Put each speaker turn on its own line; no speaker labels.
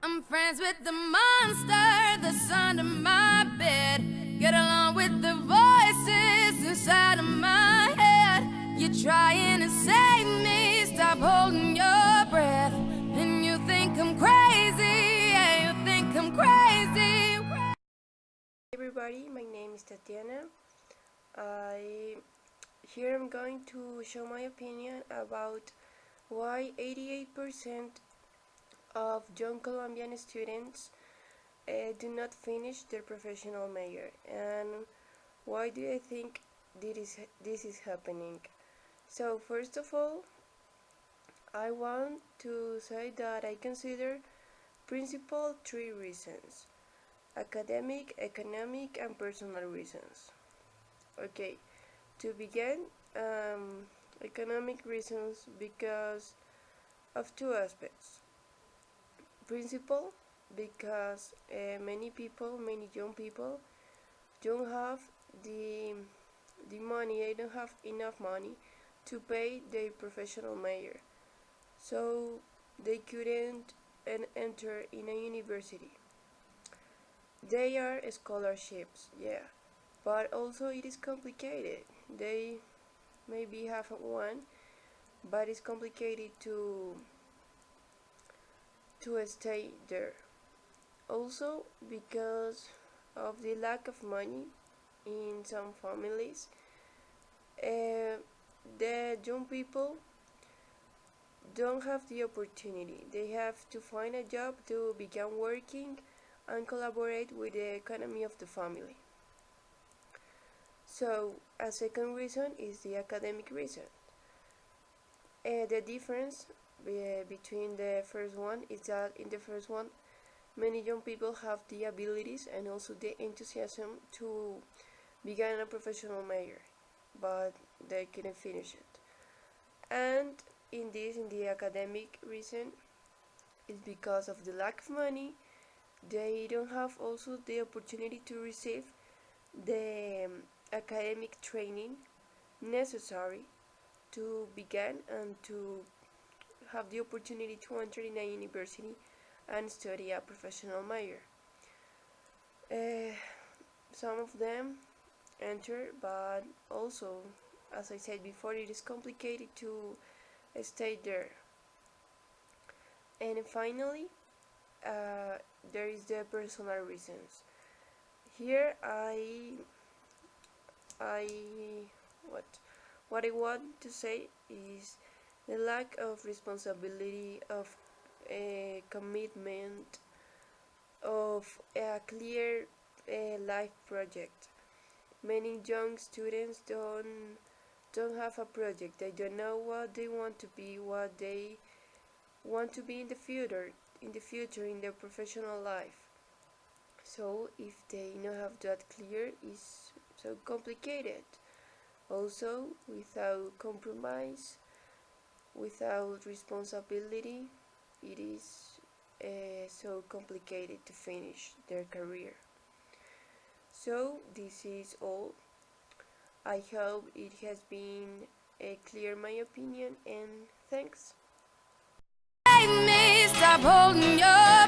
I'm friends with the monster that's under my bed. Get along with the voices inside of my head. You're trying to save me, stop holding your breath. And you think I'm crazy, yeah, you think I'm crazy.
Hey everybody, my name is Tatiana. Here I'm going to show my opinion about why 88% of young Colombian students do not finish their professional major, and why do I think this is happening. So first of all, I want to say that I consider principal three reasons: academic, economic, and personal reasons. Okay, to begin, economic reasons, because of two aspects. Principal, because many young people don't have the money, they don't have enough money to pay their professional major, so they couldn't enter in a university. They are scholarships, yeah, but also it is complicated. They maybe have one, but it's complicated to stay there. Also, because of the lack of money in some families, the young people don't have the opportunity. They have to find a job to begin working and collaborate with the economy of the family. So, a second reason is the academic reason. The difference between the first one is that in the first one, many young people have the abilities and also the enthusiasm to begin a professional major, but they couldn't finish it. And in the academic reason, it's because of the lack of money. They don't have also the opportunity to receive the academic training necessary to begin and to have the opportunity to enter in a university and study a professional major. Some of them enter, but also, as I said before, it is complicated to stay there. And finally, there is the personal reasons. Here what I want to say is the lack of responsibility, of a commitment, of a clear life project. Many young students don't have a project. They don't know what they want to be, what they want to be in the future, in their professional life. So if they don't have that clear, it's so complicated. Also, without compromise, without responsibility, it is so complicated to finish their career. So this is all. I hope it has been clear my opinion, and thanks.
Save me, stop holding your